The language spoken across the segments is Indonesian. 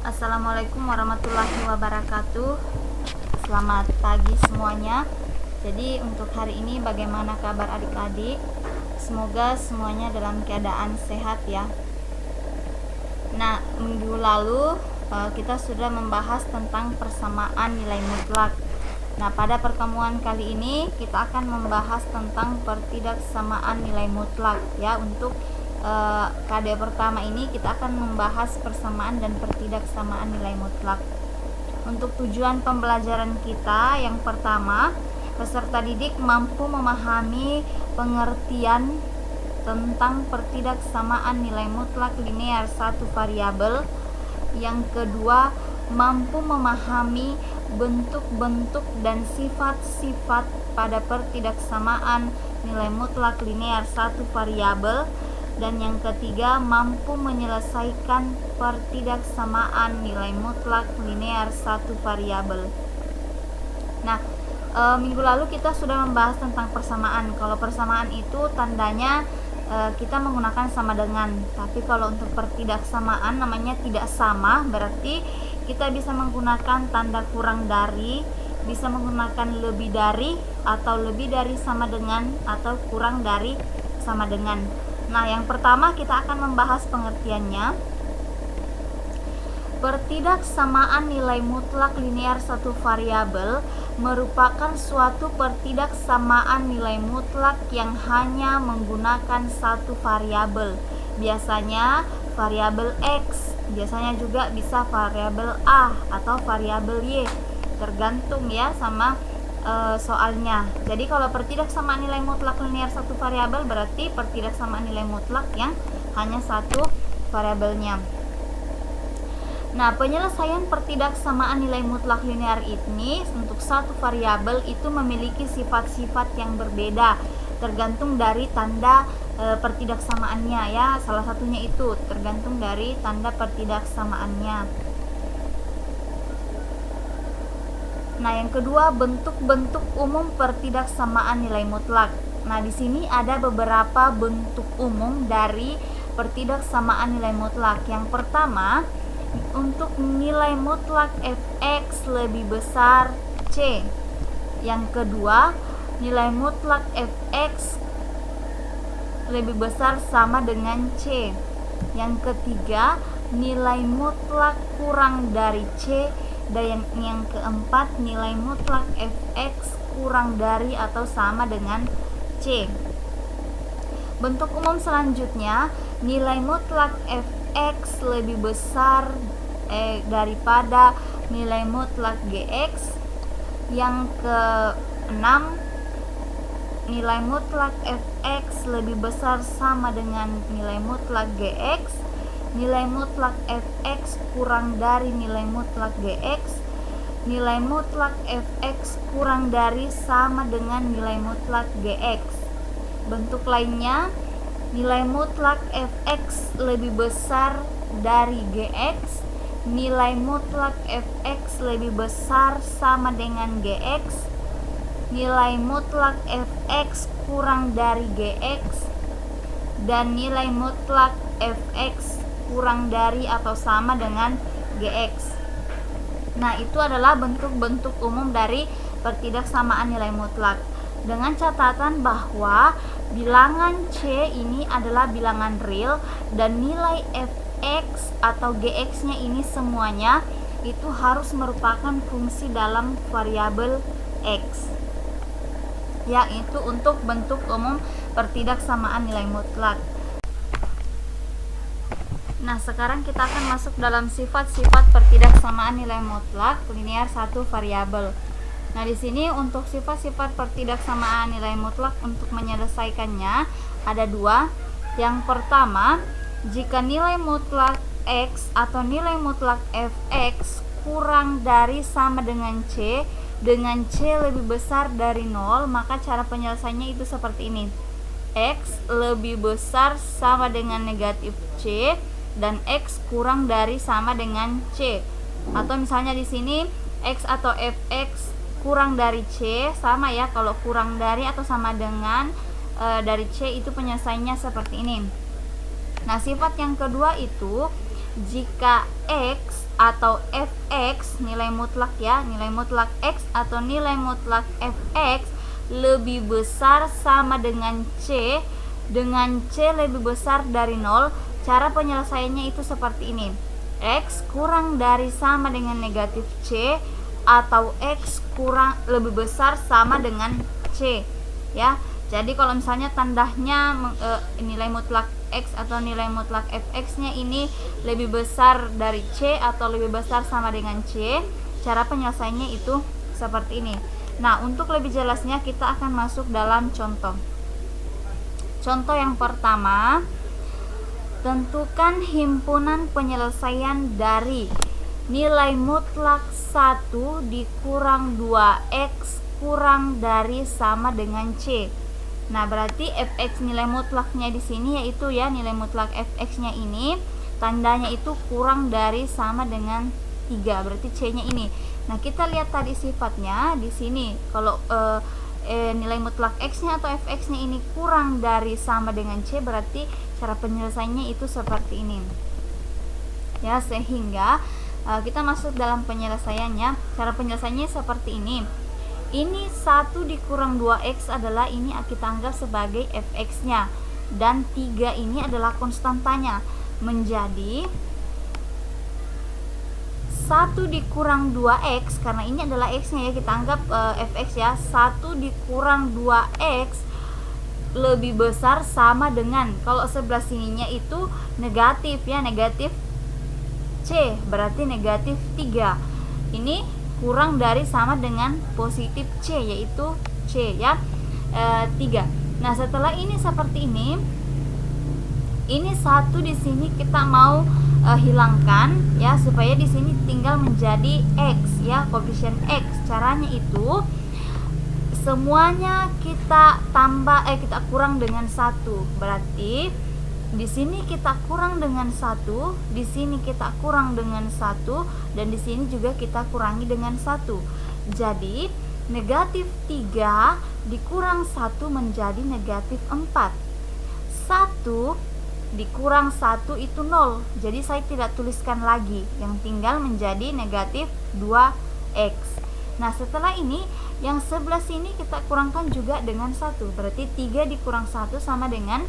Assalamualaikum warahmatullahi wabarakatuh. Selamat pagi semuanya. Jadi untuk hari ini bagaimana kabar adik-adik? Semoga semuanya dalam keadaan sehat ya. Nah, minggu lalu kita sudah membahas tentang persamaan nilai mutlak. Nah, pada pertemuan kali ini kita akan membahas tentang pertidaksamaan nilai mutlak ya. Untuk KD pertama ini kita akan membahas persamaan dan pertidaksamaan nilai mutlak. Untuk tujuan pembelajaran kita, yang pertama, peserta didik mampu memahami pengertian tentang pertidaksamaan nilai mutlak linear satu variabel. Yang kedua, mampu memahami bentuk-bentuk dan sifat-sifat pada pertidaksamaan nilai mutlak linear satu variabel. Dan yang ketiga, mampu menyelesaikan pertidaksamaan nilai mutlak linear satu variabel. Nah, minggu lalu kita sudah membahas tentang persamaan. Kalau persamaan itu tandanya kita menggunakan sama dengan, tapi kalau untuk pertidaksamaan namanya tidak sama, berarti kita bisa menggunakan tanda kurang dari, bisa menggunakan lebih dari, atau lebih dari sama dengan, atau kurang dari sama dengan. Nah, yang pertama kita akan membahas pengertiannya. Pertidaksamaan nilai mutlak linear satu variabel merupakan suatu pertidaksamaan nilai mutlak yang hanya menggunakan satu variabel. Biasanya variabel X, biasanya juga bisa variabel A atau variabel Y, tergantung ya sama soalnya. Jadi kalau pertidaksamaan nilai mutlak linear satu variabel berarti pertidaksamaan nilai mutlak yang hanya satu variabelnya. Nah, penyelesaian pertidaksamaan nilai mutlak linear ini untuk satu variabel itu memiliki sifat-sifat yang berbeda tergantung dari tanda pertidaksamaannya ya. Salah satunya itu tergantung dari tanda pertidaksamaannya. Nah, yang kedua, bentuk-bentuk umum pertidaksamaan nilai mutlak. Nah, di sini ada beberapa bentuk umum dari pertidaksamaan nilai mutlak. Yang pertama, untuk nilai mutlak fx lebih besar c. Yang kedua, nilai mutlak fx lebih besar sama dengan c. Yang ketiga, nilai mutlak kurang dari c. Dan yang keempat, nilai mutlak fx kurang dari atau sama dengan c. Bentuk umum selanjutnya, nilai mutlak fx lebih besar daripada nilai mutlak gx. Yang keenam, nilai mutlak fx lebih besar sama dengan nilai mutlak gx. Nilai mutlak fx kurang dari nilai mutlak gx. Nilai mutlak fx kurang dari sama dengan nilai mutlak gx. Bentuk lainnya, nilai mutlak fx lebih besar dari gx. Nilai mutlak fx lebih besar sama dengan gx. Nilai mutlak fx kurang dari gx. Dan nilai mutlak fx kurang dari atau sama dengan gx. Nah, itu adalah bentuk-bentuk umum dari pertidaksamaan nilai mutlak. Dengan catatan bahwa bilangan c ini adalah bilangan real dan nilai fx atau gx-nya ini semuanya itu harus merupakan fungsi dalam variabel x. Ya, itu untuk bentuk umum pertidaksamaan nilai mutlak. Nah, sekarang kita akan masuk dalam sifat-sifat pertidaksamaan nilai mutlak linear satu variabel. Nah, di sini untuk sifat-sifat pertidaksamaan nilai mutlak untuk menyelesaikannya ada dua. Yang pertama, jika nilai mutlak x atau nilai mutlak fx kurang dari sama dengan c lebih besar dari 0, maka cara penyelesaiannya itu seperti ini. X lebih besar sama dengan negatif c dan x kurang dari sama dengan c. Atau misalnya di sini x atau fx kurang dari c, sama ya, kalau kurang dari atau sama dengan dari c itu penyelesaiannya seperti ini. Nah, sifat yang kedua itu jika x atau fx, nilai mutlak ya, nilai mutlak x atau nilai mutlak fx lebih besar sama dengan c lebih besar dari 0, cara penyelesaiannya itu seperti ini. X kurang dari sama dengan negatif c atau x kurang lebih besar sama dengan c ya. Jadi kalau misalnya tandanya nilai mutlak x atau nilai mutlak fx nya ini lebih besar dari c atau lebih besar sama dengan c, cara penyelesaiannya itu seperti ini. Nah, untuk lebih jelasnya kita akan masuk dalam contoh. Contoh yang pertama, tentukan himpunan penyelesaian dari nilai mutlak 1 dikurang 2x kurang dari sama dengan c. Nah, berarti fx nilai mutlaknya di sini yaitu ya nilai mutlak fx-nya ini tandanya itu kurang dari sama dengan 3, berarti c-nya ini. Nah, kita lihat tadi sifatnya di sini. Kalau nilai mutlak x-nya atau fx-nya ini kurang dari sama dengan c, berarti cara penyelesaiannya itu seperti ini. Ya, sehingga kita masuk dalam penyelesaiannya. Cara penyelesaiannya seperti ini. Ini 1 dikurang 2x adalah ini kita anggap sebagai fx-nya, dan 3 ini adalah konstantanya, menjadi 1 dikurang 2x, karena ini adalah x-nya ya, kita anggap fx ya. 1 dikurang 2x lebih besar sama dengan, kalau sebelah sininya itu negatif ya, negatif c, berarti negatif 3. Ini kurang dari sama dengan positif c, yaitu c ya, 3. Nah, setelah ini seperti ini 1 di sini kita mau hilangkan ya, supaya di sini tinggal menjadi x ya, koefisien x. Caranya itu semuanya kita tambah kita kurang dengan 1. Berarti di sini kita kurang dengan 1, di sini kita kurang dengan 1, dan di sini juga kita kurangi dengan 1. Jadi negatif 3 dikurang 1 menjadi negatif 4. 1 dikurang 1 itu 0. Jadi saya tidak tuliskan lagi, yang tinggal menjadi negatif 2x. Nah, setelah ini yang sebelah sini kita kurangkan juga dengan 1. Berarti 3 dikurang 1 sama dengan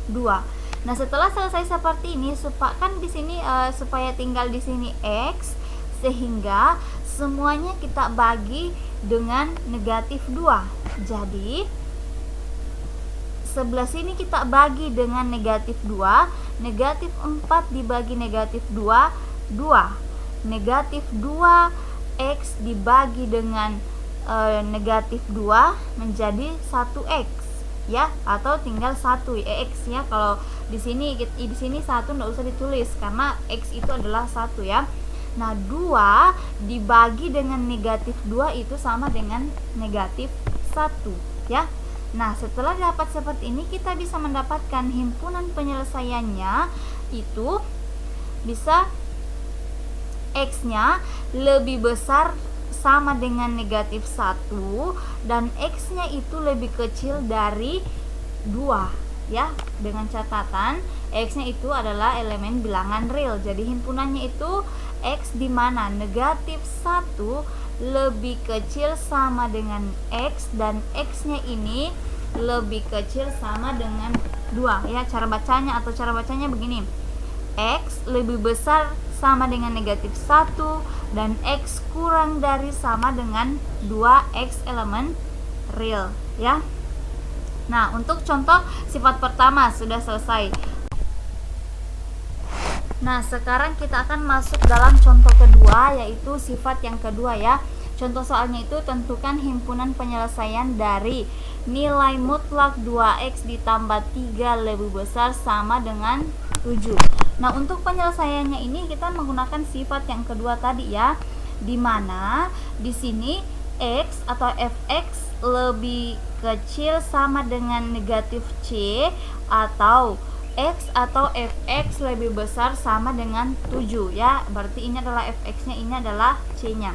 2. Nah, setelah selesai seperti ini, kan di sini supaya tinggal di sini x, sehingga semuanya kita bagi dengan negatif 2. Jadi sebelah sini kita bagi dengan negatif 2, negatif 4 dibagi negatif 2, 2. Negatif 2x dibagi dengan negatif 2 menjadi 1x ya, atau tinggal 1 x ya. Kalau di sini 1 enggak usah ditulis karena x itu adalah 1 ya. Nah, 2 dibagi dengan negatif 2 itu sama dengan negatif 1 ya. Nah, setelah dapat seperti ini, kita bisa mendapatkan himpunan penyelesaiannya itu bisa x-nya lebih besar sama dengan negatif 1 dan x-nya itu lebih kecil dari 2 ya, dengan catatan x-nya itu adalah elemen bilangan real. Jadi himpunannya itu x di mana negatif 1 lebih kecil sama dengan x dan x-nya ini lebih kecil sama dengan 2 ya. Cara bacanya begini. X lebih besar sama dengan negatif 1 dan x kurang dari sama dengan 2x elemen real ya. Nah, untuk contoh sifat pertama sudah selesai. Nah, sekarang kita akan masuk dalam contoh kedua, yaitu sifat yang kedua ya. Contoh soalnya itu tentukan himpunan penyelesaian dari nilai mutlak 2x ditambah 3 lebih besar sama dengan 7. Nah, untuk penyelesaiannya ini kita menggunakan sifat yang kedua tadi ya, dimana di sini x atau fx lebih kecil sama dengan negatif c, atau x atau fx lebih besar sama dengan 7 ya. Berarti ini adalah fx-nya, ini adalah c-nya.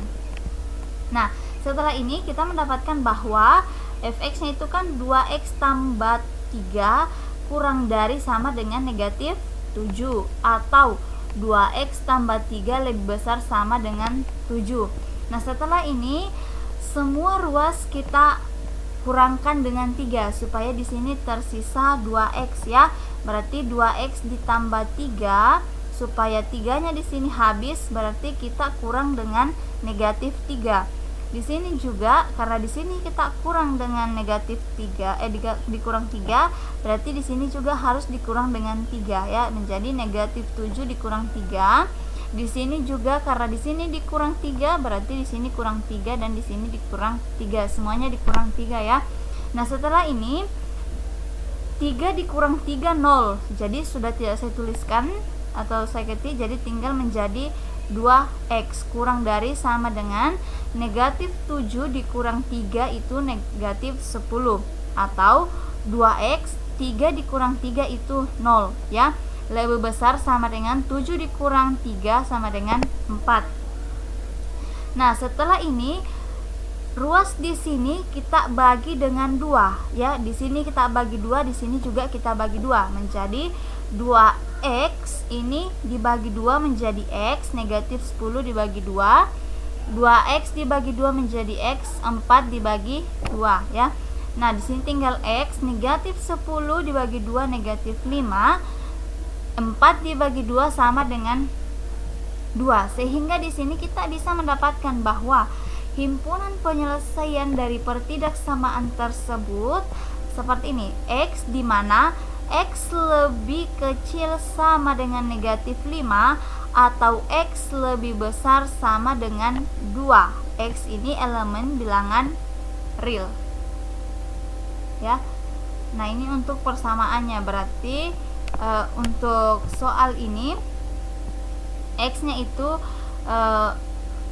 Nah, setelah ini kita mendapatkan bahwa fx-nya itu kan 2x tambah 3 kurang dari sama dengan negatif 7, atau 2x tambah 3 lebih besar sama dengan 7. Nah, setelah ini semua ruas kita kurangkan dengan 3 supaya di sini tersisa 2x ya. Berarti 2x ditambah 3 supaya 3-nya di sini habis, berarti kita kurang dengan negatif 3. Di sini juga karena di sini kita kurang dengan negatif 3 dikurang 3, berarti di sini juga harus dikurang dengan 3 ya, menjadi negatif 7 dikurang 3. Di sini juga karena di sini dikurang 3, berarti di sini kurang 3 dan di sini dikurang 3. Semuanya dikurang 3 ya. Nah, setelah ini 3 dikurang 3 0. Jadi sudah tidak saya tuliskan atau saya ketik, jadi tinggal menjadi 2x kurang dari sama dengan negatif 7 dikurang 3 itu negatif 10, atau 2x 3 dikurang 3 itu 0 ya. Lebih besar sama dengan 7 dikurang 3 sama dengan 4. Nah, setelah ini ruas di sini kita bagi dengan 2 ya. Di sini kita bagi 2, di sini juga kita bagi 2, menjadi 2x ini dibagi 2 menjadi x, negatif 10 dibagi 2, 2x dibagi 2 menjadi x, 4 dibagi 2 ya. Nah, di sini tinggal x, negatif 10 dibagi 2 negatif 5, 4 dibagi 2 sama dengan 2. Sehingga di sini kita bisa mendapatkan bahwa himpunan penyelesaian dari pertidaksamaan tersebut seperti ini. X di mana x lebih kecil sama dengan negatif 5 atau x lebih besar sama dengan 2. X ini elemen bilangan real ya. Nah, ini untuk persamaannya, berarti untuk soal ini x-nya itu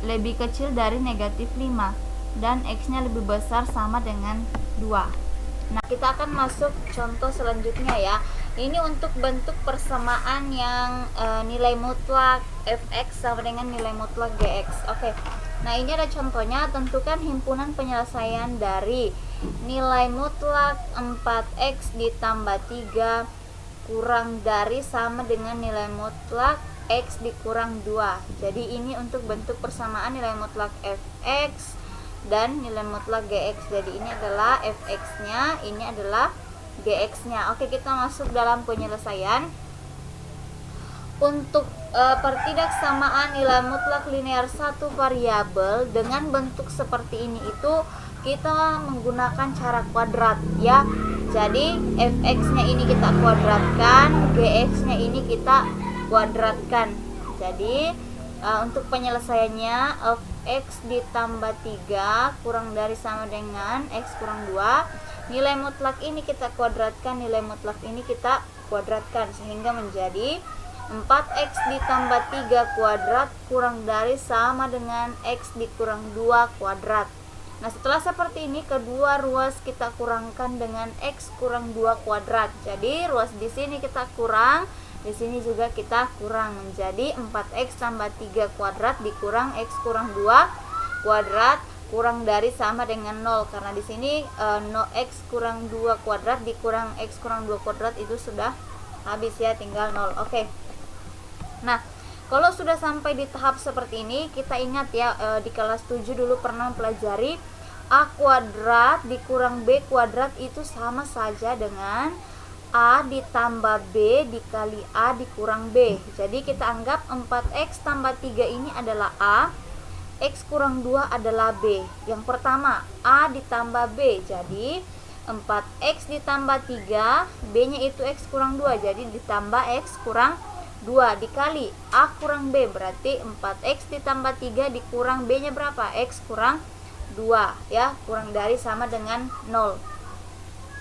lebih kecil dari negatif 5 dan x-nya lebih besar sama dengan 2. Nah, kita akan masuk contoh selanjutnya ya. Ini untuk bentuk persamaan yang nilai mutlak fx sama dengan nilai mutlak gx. Oke. Nah, ini ada contohnya. Tentukan himpunan penyelesaian dari nilai mutlak 4x ditambah 3 kurang dari sama dengan nilai mutlak x dikurang 2. Jadi ini untuk bentuk persamaan nilai mutlak fx dan nilai mutlak gx. Jadi ini adalah fx-nya, ini adalah gx-nya. Oke, kita masuk dalam penyelesaian. Untuk pertidaksamaan nilai mutlak linear satu variabel dengan bentuk seperti ini itu kita menggunakan cara kuadrat ya. Jadi fx-nya ini kita kuadratkan, gx-nya ini kita kuadratkan. Jadi untuk penyelesaiannya fx ditambah 3 kurang dari sama dengan x kurang 2. Nilai mutlak ini kita kuadratkan, nilai mutlak ini kita kuadratkan, sehingga menjadi 4x ditambah 3 kuadrat kurang dari sama dengan x dikurang 2 kuadrat. Nah, setelah seperti ini, kedua ruas kita kurangkan dengan x kurang 2 kuadrat. Jadi ruas di sini kita kurang, di sini juga kita kurang, menjadi 4x tambah 3 kuadrat dikurang x kurang 2 kuadrat kurang dari sama dengan 0. Karena di sini x kurang 2 kuadrat dikurang x kurang 2 kuadrat itu sudah habis ya, tinggal 0. Oke. Nah, kalau sudah sampai di tahap seperti ini, kita ingat ya, di kelas 7 dulu pernah pelajari a kuadrat dikurang b kuadrat itu sama saja dengan a ditambah b dikali a dikurang b. Jadi kita anggap 4x tambah 3 ini adalah a, x kurang 2 adalah b. Yang pertama a ditambah b, jadi 4x ditambah 3, b nya itu x kurang 2, jadi ditambah x kurang 2 dikali a kurang b, berarti 4x ditambah 3 dikurang b nya berapa? X kurang 2 ya, kurang dari sama dengan 0.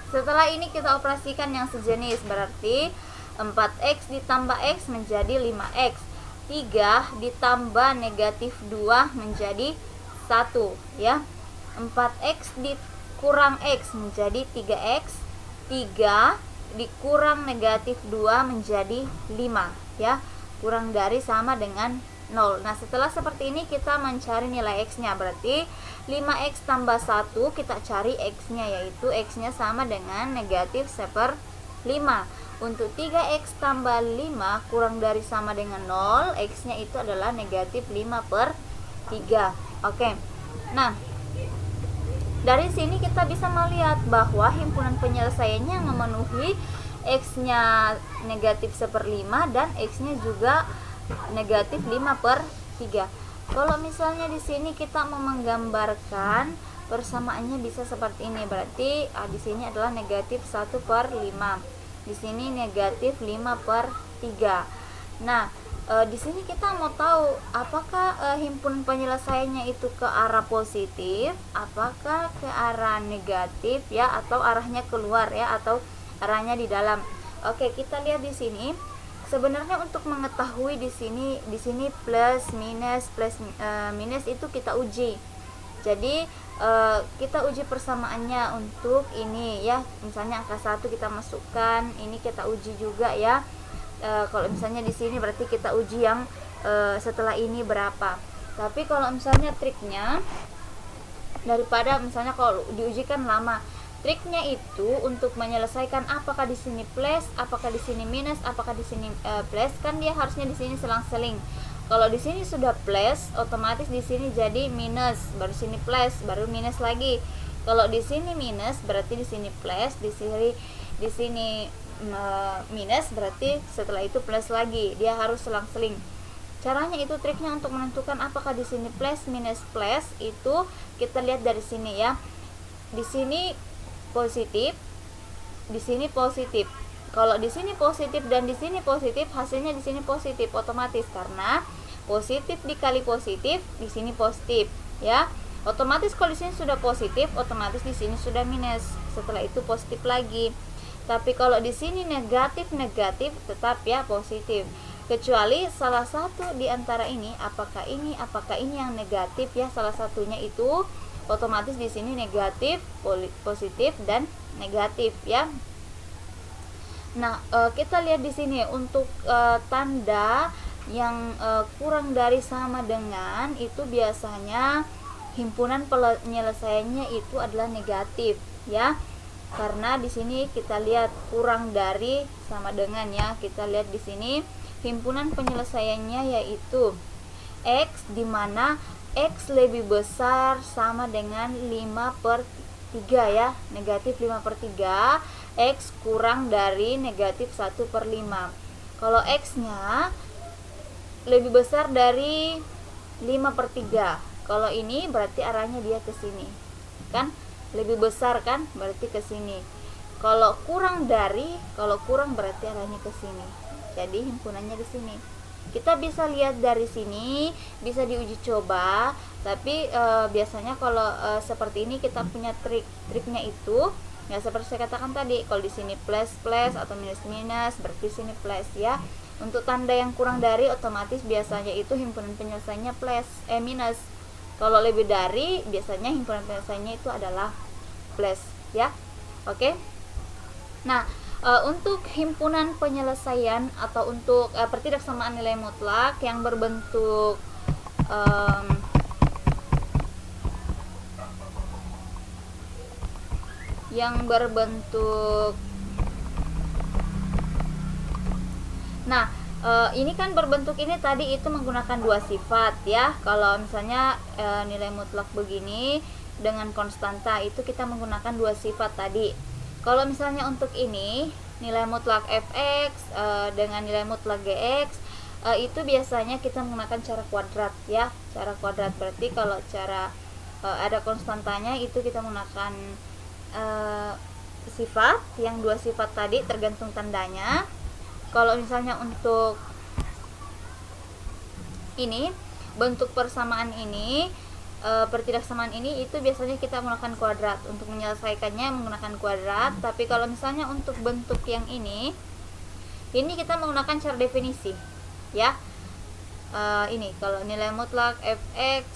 Setelah ini kita operasikan yang sejenis, berarti 4x ditambah x menjadi 5x, 3 ditambah negatif 2 menjadi 1 ya. 4x dikurang x menjadi 3x, 3 dikurang negatif 2 menjadi 5 ya, kurang dari sama dengan 0. Nah, setelah seperti ini kita mencari nilai x-nya, berarti 5x tambah 1 kita cari x-nya, yaitu x-nya sama dengan negatif 1/5. Untuk 3x tambah 5 kurang dari sama dengan 0, x-nya itu adalah negatif 5/3. Oke. Nah, dari sini kita bisa melihat bahwa himpunan penyelesaiannya memenuhi x-nya negatif 1/5 dan x-nya juga negatif 5/3. Kalau misalnya di sini kita mau menggambarkan persamaannya bisa seperti ini, berarti di sini adalah negatif 1/5, di sini negatif 5/3. Nah, di sini kita mau tahu apakah himpunan penyelesaiannya itu ke arah positif, apakah ke arah negatif ya, atau arahnya keluar ya, atau arahnya di dalam. Oke, kita lihat di sini. Sebenarnya untuk mengetahui di sini plus minus itu kita uji. Jadi kita uji persamaannya untuk ini ya. Misalnya angka 1 kita masukkan, ini kita uji juga ya. Kalau misalnya di sini berarti kita uji yang setelah ini berapa. Tapi kalau misalnya triknya, daripada misalnya kalau diujikan lama, triknya itu untuk menyelesaikan apakah di sini plus, apakah di sini minus, apakah di sini plus, kan dia harusnya di sini selang-seling. Kalau di sini sudah plus, otomatis di sini jadi minus, baru sini plus, baru minus lagi. Kalau di sini minus, berarti di sini plus, di sini minus, berarti setelah itu plus lagi. Dia harus selang-seling. Caranya itu, triknya untuk menentukan apakah di sini plus, minus, plus itu kita lihat dari sini ya. Di sini positif, di sini positif. Kalau di sini positif dan di sini positif, hasilnya di sini positif otomatis, karena positif dikali positif di sini positif ya. Otomatis kalau di sini sudah positif, otomatis di sini sudah minus. Setelah itu positif lagi. Tapi kalau di sini negatif tetap ya positif. Kecuali salah satu di antara ini, apakah ini yang negatif ya, salah satunya itu otomatis di sini negatif, positif dan negatif ya. Nah, kita lihat di sini untuk tanda yang kurang dari sama dengan itu biasanya himpunan penyelesaiannya itu adalah negatif ya. Karena di sini kita lihat kurang dari sama dengan ya. Kita lihat di sini himpunan penyelesaiannya yaitu x, di mana x lebih besar sama dengan 5/3 ya, negatif 5/3, x kurang dari negatif 1/5. Kalau x nya lebih besar dari 5/3, kalau ini berarti arahnya dia ke sini kan, lebih besar kan, berarti ke sini. Kalau kurang berarti arahnya ke sini, jadi himpunannya di sini. Kita bisa lihat dari sini, bisa diuji coba. Tapi biasanya kalau seperti ini kita punya triknya itu ya, seperti saya katakan tadi, kalau di sini plus atau minus berarti sini plus ya. Untuk tanda yang kurang dari, otomatis biasanya itu himpunan penyelesaiannya minus. Kalau lebih dari, biasanya himpunan penyelesaiannya itu adalah plus ya. Oke. Nah, untuk himpunan penyelesaian atau untuk pertidaksamaan nilai mutlak yang berbentuk ini kan berbentuk ini tadi itu menggunakan dua sifat ya. Kalau misalnya nilai mutlak begini dengan konstanta, itu kita menggunakan dua sifat tadi. Kalau misalnya untuk ini nilai mutlak fx dengan nilai mutlak gx, itu biasanya kita menggunakan cara kuadrat ya. Cara kuadrat berarti kalau cara ada konstantanya itu kita menggunakan sifat yang dua sifat tadi tergantung tandanya. Kalau misalnya untuk ini bentuk persamaan ini, pertidaksamaan ini, itu biasanya kita menggunakan kuadrat. Untuk menyelesaikannya menggunakan kuadrat. Tapi kalau misalnya untuk bentuk yang ini kita menggunakan cara definisi ya. Ini kalau nilai mutlak fx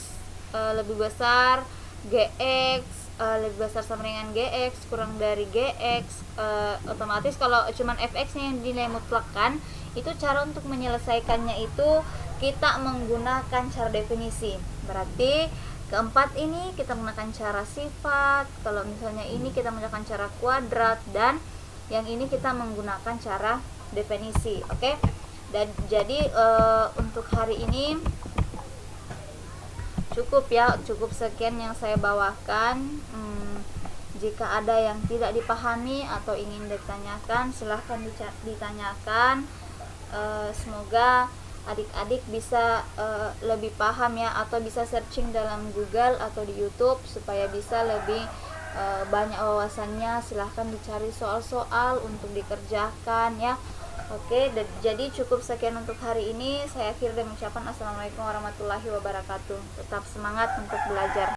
lebih besar gx lebih besar sama dengan gx kurang dari gx, otomatis kalau cuman fx nya yang nilai mutlak kan, itu cara untuk menyelesaikannya itu kita menggunakan cara definisi. Berarti keempat ini kita menggunakan cara sifat, kalau misalnya ini kita menggunakan cara kuadrat, dan Yang ini kita menggunakan cara definisi. Oke. Dan jadi untuk hari ini cukup ya, cukup sekian yang saya bawakan. Jika ada yang tidak dipahami atau ingin ditanyakan, silahkan ditanyakan. Semoga adik-adik bisa lebih paham ya, atau bisa searching dalam Google atau di YouTube supaya bisa lebih banyak wawasannya. Silahkan dicari soal-soal untuk dikerjakan ya. Oke, jadi cukup sekian untuk hari ini. Saya akhiri dengan ucapan assalamualaikum warahmatullahi wabarakatuh. Tetap semangat untuk belajar.